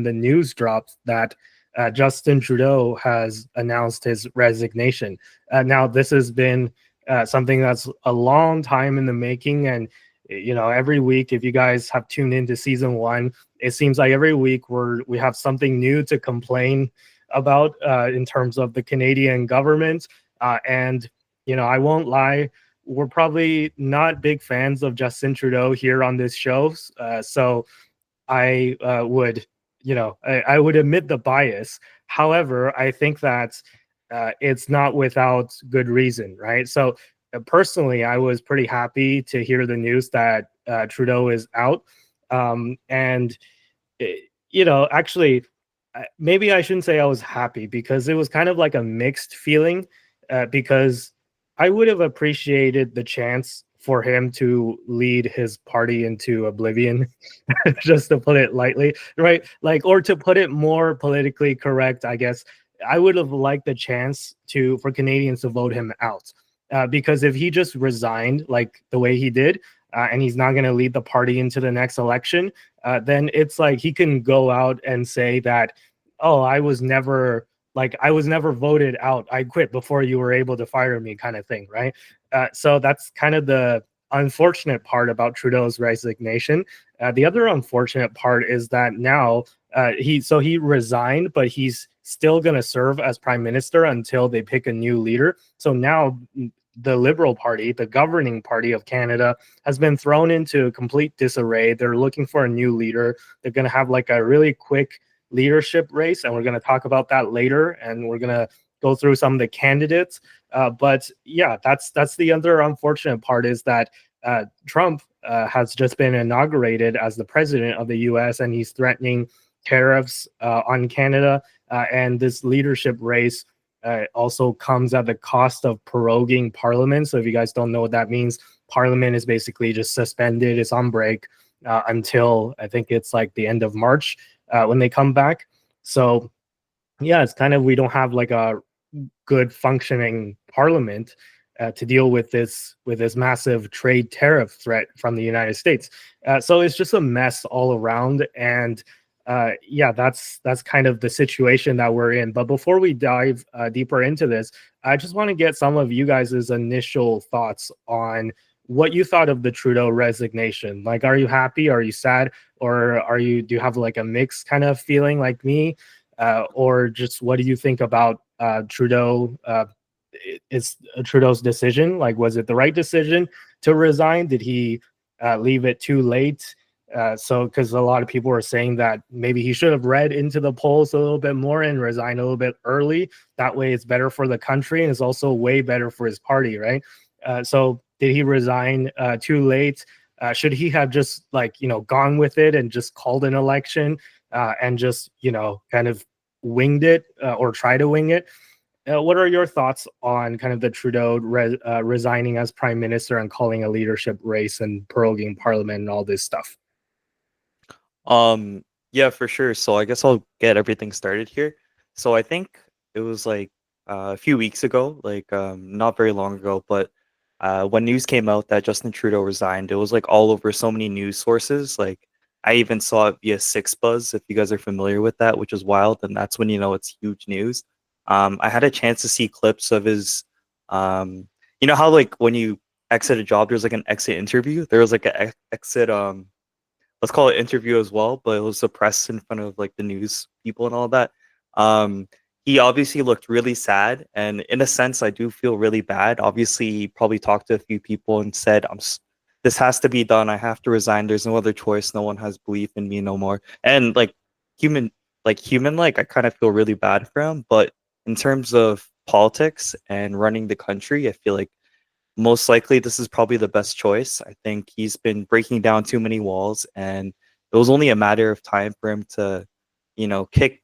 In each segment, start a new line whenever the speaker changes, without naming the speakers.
the news dropped that Justin Trudeau has announced his resignation. Now, this has been something that's a long time in the making, and every week, if you guys have tuned into season one, it seems like every week we have something new to complain about in terms of the Canadian government. And I won't lie, we're probably not big fans of Justin Trudeau here on this show. So I would, I would admit the bias. However, I think that it's not without good reason, right? So personally, I was pretty happy to hear the news that Trudeau is out. And, actually, maybe I shouldn't say I was happy, because it was kind of like a mixed feeling, because I would have appreciated the chance for him to lead his party into oblivion, just to put it lightly, right? Like, or to put it more politically correct, I guess, I would have liked the chance for Canadians to vote him out. Because if he just resigned like the way he did, and he's not going to lead the party into the next election, then it's like he can go out and say that, oh, I was never voted out. I quit before you were able to fire me, kind of thing, right? So that's kind of the unfortunate part about Trudeau's resignation. The other unfortunate part is that now he resigned, but he's still going to serve as prime minister until they pick a new leader. So now the Liberal Party, the governing party of Canada, has been thrown into complete disarray. They're looking for a new leader. They're going to have like a really quick leadership race, and we're going to talk about that later, and we're going to go through some of the candidates. But yeah, that's the other unfortunate part, is that Trump has just been inaugurated as the president of the US, and he's threatening tariffs on Canada, and this leadership race also comes at the cost of proroguing Parliament. So if you guys don't know what that means, Parliament is basically just suspended. It's on break until I think it's like the end of March when they come back. So yeah, it's kind of, we don't have like a good functioning Parliament to deal with this massive trade tariff threat from the United States. So it's just a mess all around. And yeah, that's kind of the situation that we're in. But before we dive deeper into this, I just want to get some of you guys' initial thoughts on what you thought of the Trudeau resignation. Like, are you happy? Are you sad? Or do you have like a mixed kind of feeling like me? Or just what do you think about Trudeau? Is Trudeau's decision, like, was it the right decision to resign? Did he leave it too late? So, because a lot of people were saying that maybe he should have read into the polls a little bit more and resigned a little bit early. That way it's better for the country, and it's also way better for his party, right? So did he resign too late? Should he have just gone with it and just called an election and just, kind of winged it or try to wing it? What are your thoughts on kind of the Trudeau resigning as prime minister and calling a leadership race and proroguing Parliament and all this stuff?
Yeah, for sure. So I guess I'll get everything started here. So I think it was like a few weeks ago, not very long ago, but when news came out that Justin Trudeau resigned, it was like all over so many news sources. Like I even saw it via Six Buzz, if you guys are familiar with that, which is wild, and that's when it's huge news. I had a chance to see clips of his, you know how like when you exit a job, there's like an exit interview. There was like an exit let's call it interview as well, but it was the press in front of like the news people and all that. He obviously looked really sad, and in a sense, I do feel really bad. Obviously, he probably talked to a few people and said, "This has to be done. I have to resign. There's no other choice. No one has belief in me no more." And human, I kind of feel really bad for him. But in terms of politics and running the country, I feel like most likely this is probably the best choice. I think he's been breaking down too many walls, and it was only a matter of time for him to, kick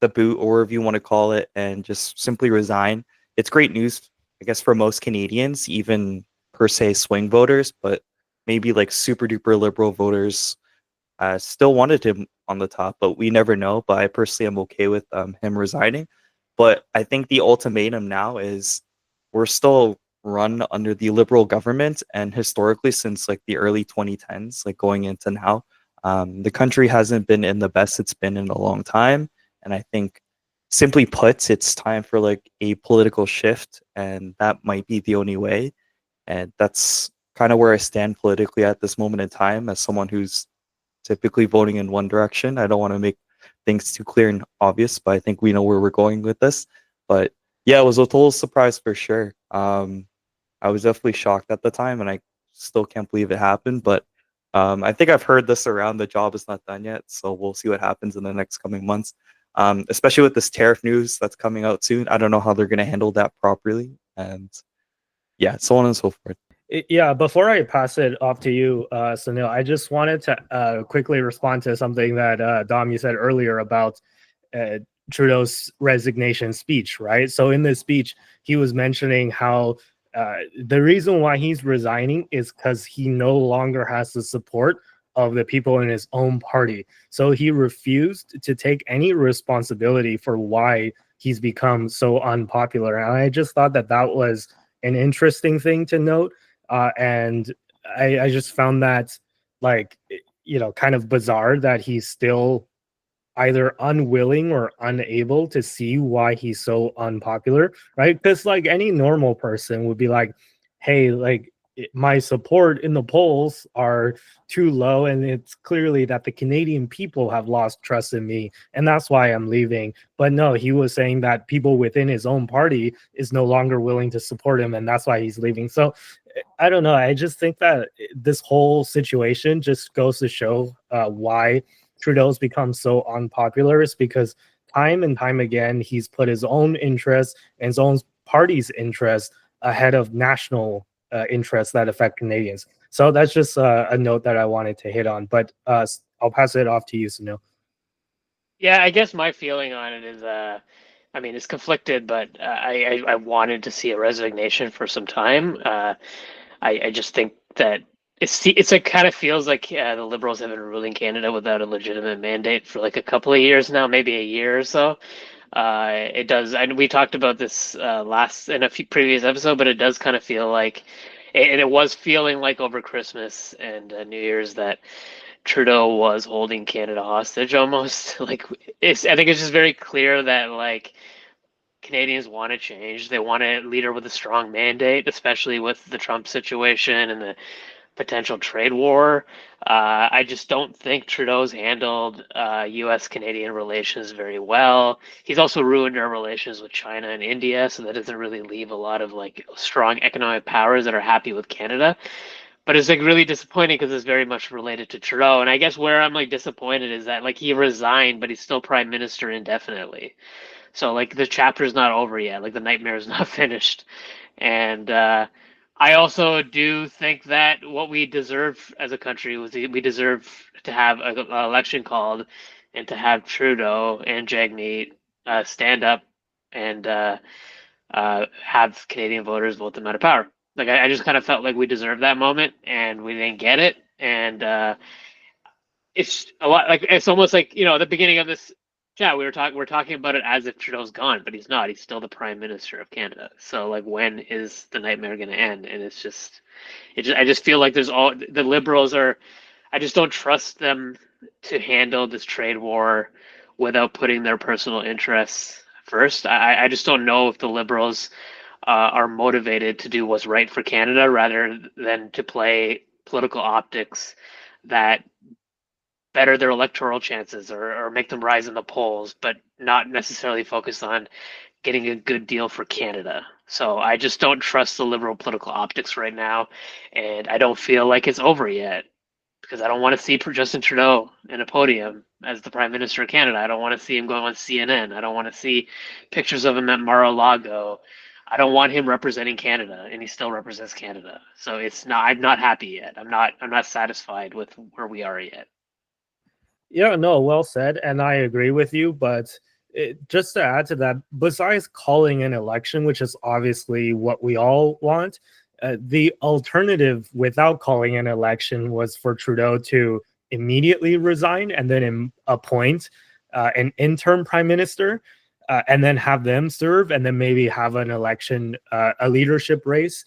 the boot, or whatever you want to call it, and just simply resign. It's great news, I guess, for most Canadians, even per se swing voters, but maybe like super duper liberal voters still wanted him on the top, but we never know. But I personally am okay with him resigning. But I think the ultimatum now is we're still run under the liberal government, and historically since like the early 2010s, like going into now, The country hasn't been in the best it's been in a long time, and I think, simply put, it's time for like a political shift, and that might be the only way. And that's kind of where I stand politically at this moment in time, as someone who's typically voting in one direction. I don't want to make things too clear and obvious, but I think we know where we're going with this. But yeah, it was a total surprise for sure. I was definitely shocked at the time, and I still can't believe it happened. But I think I've heard this around. The job is not done yet, so we'll see what happens in the next coming months. Especially with this tariff news that's coming out soon. I don't know how they're going to handle that properly, and yeah, so on and so forth.
Yeah, before I pass it off to you, Sunil, I just wanted to quickly respond to something that Dom, you said earlier about uh, Trudeau's resignation speech, right? So in this speech, he was mentioning how the reason why he's resigning is because he no longer has the support of the people in his own party. So he refused to take any responsibility for why he's become so unpopular. And I just thought that that was an interesting thing to note, and I just found that, like, kind of bizarre that he's still either unwilling or unable to see why he's so unpopular, right? Because like any normal person would be like, hey, like my support in the polls are too low, and it's clearly that the Canadian people have lost trust in me, and that's why I'm leaving. But no, he was saying that people within his own party is no longer willing to support him, and that's why he's leaving. So I don't know. I just think that this whole situation just goes to show why Trudeau's become so unpopular, is because time and time again he's put his own interests and his own party's interests ahead of national interests that affect Canadians. So that's just a note that I wanted to hit on. But I'll pass it off to you, Sunil.
Yeah, I guess my feeling on it is, I mean, it's conflicted, but I wanted to see a resignation for some time. I just think that it's like kind of feels like the Liberals have been ruling Canada without a legitimate mandate for like a couple of years now, maybe a year or so. It does, and we talked about this last in a few previous episode, but it does kind of feel like, and it was feeling like over Christmas and New Year's, that Trudeau was holding Canada hostage almost. Like I think it's just very clear that like Canadians want to change. They want a leader with a strong mandate, especially with the Trump situation and the potential trade war. I just don't think Trudeau's handled U.S. Canadian relations very well. He's also ruined our relations with China and India, so that doesn't really leave a lot of like strong economic powers that are happy with Canada. But it's like really disappointing because it's very much related to Trudeau. And I guess where I'm like disappointed is that like he resigned, but he's still prime minister indefinitely. So like the chapter's not over yet. Like the nightmare is not finished. And I also do think that what we deserve as a country was we deserve to have an election called, and to have Trudeau and Jagmeet stand up and have Canadian voters vote them out of power. Like I just kind of felt like we deserved that moment, and we didn't get it. And it's a lot like it's almost like the beginning of this chat we're talking about it as if Trudeau's gone, but he's not. He's still the prime minister of Canada. So like when is the nightmare going to end? And I just feel like there's all the Liberals are. I just don't trust them to handle this trade war without putting their personal interests first. I just don't know if the Liberals are motivated to do what's right for Canada rather than to play political optics that better their electoral chances, or make them rise in the polls, but not necessarily focus on getting a good deal for Canada. So I just don't trust the Liberal political optics right now, and I don't feel like it's over yet, because I don't want to see Justin Trudeau in a podium as the Prime Minister of Canada. I don't want to see him going on CNN. I don't want to see pictures of him at Mar-a-Lago. I don't want him representing Canada, and he still represents Canada. So it's not. I'm not happy yet. I'm not satisfied with where we are yet.
Yeah, no, well said, and I agree with you. But just to add to that, besides calling an election, which is obviously what we all want, the alternative without calling an election was for Trudeau to immediately resign and then appoint an interim prime minister, and then have them serve, and then maybe have an election, a leadership race,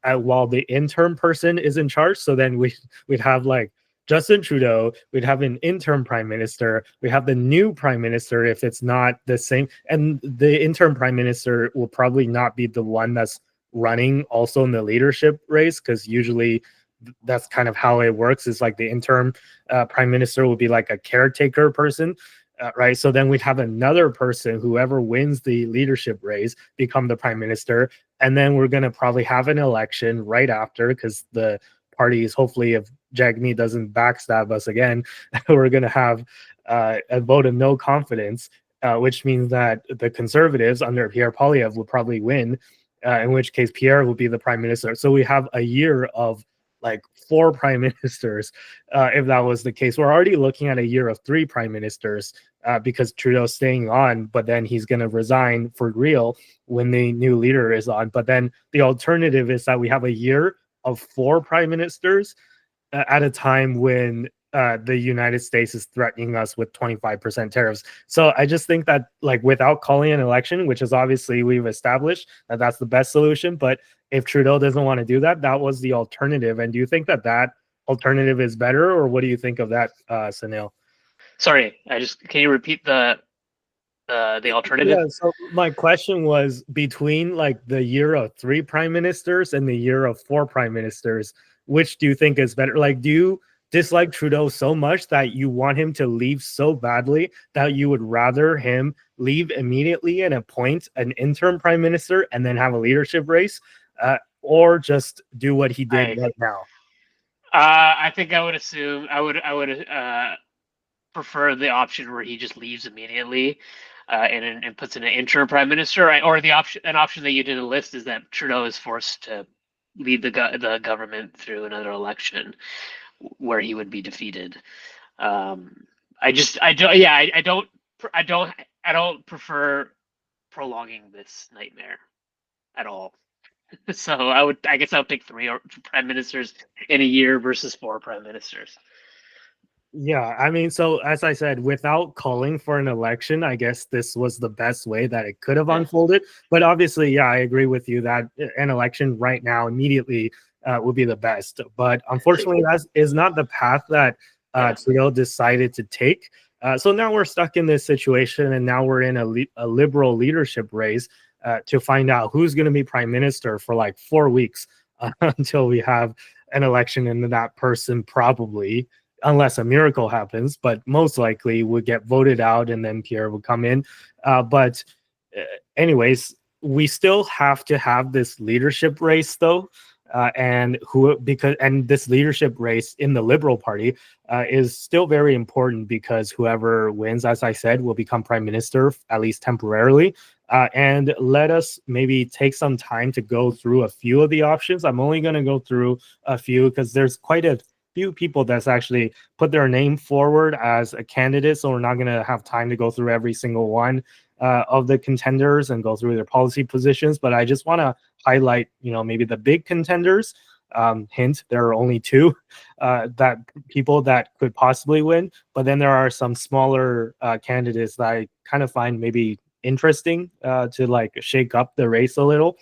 while the interim person is in charge. So then we'd have like Justin Trudeau, we'd have an interim prime minister, we have the new prime minister if it's not the same, and the interim prime minister will probably not be the one that's running also in the leadership race, because usually that's kind of how it works, is like the interim prime minister will be like a caretaker person. Right, so then we'd have another person, whoever wins the leadership race, become the prime minister, and then we're going to probably have an election right after, because the parties, hopefully, if Jagmeet doesn't backstab us again, we're going to have a vote of no confidence, which means that the Conservatives under Pierre Poilievre will probably win, in which case Pierre will be the prime minister. So we have a year of like 4 prime ministers. If that was the case, we're already looking at a year of 3 prime ministers, because Trudeau's staying on, but then he's going to resign for real when the new leader is on. But then the alternative is that we have a year of 4 prime ministers at a time when the United States is threatening us with 25% tariffs. So I just think that, like, without calling an election, which is obviously we've established that that's the best solution, but if Trudeau doesn't want to do that, that was the alternative. And do you think that that alternative is better, or what do you think of that, Sunil?
Sorry, can you repeat the alternative?
Yeah, so my question was, between like the year of 3 prime ministers and the year of 4 prime ministers, which do you think is better? Like, do you dislike Trudeau so much that you want him to leave so badly that you would rather him leave immediately and appoint an interim prime minister and then have a leadership race, or just do what he did right now?
I think I would prefer the option where he just leaves immediately, and puts in an interim prime minister, right? Or an option that you didn't list is that Trudeau is forced to lead the government through another election where he would be defeated. I don't prefer prolonging this nightmare at all. So I guess I would pick 3 prime ministers in a year versus 4 prime ministers.
Yeah, I mean, so as I said, without calling for an election, I guess this was the best way that it could have unfolded. But obviously, yeah, I agree with you that an election right now, immediately, would be the best. But unfortunately, that is not the path that Trudeau decided to take. So now we're stuck in this situation, and now we're in a liberal leadership race to find out who's going to be prime minister for like 4 weeks until we have an election, and that person probably, unless a miracle happens, but most likely would get voted out, and then Pierre would come in. But anyways, we still have to have this leadership race, though, and this leadership race in the Liberal Party is still very important, because whoever wins, as I said, will become prime minister, at least temporarily. And let us maybe take some time to go through a few of the options. I'm only going to go through a few because there's quite a few people that's actually put their name forward as a candidate, so we're not going to have time to go through every single one of the contenders and go through their policy positions. But I just want to highlight, maybe the big contenders. Hint, there are only 2 that people that could possibly win, but then there are some smaller candidates that I kind of find maybe interesting to like shake up the race a little.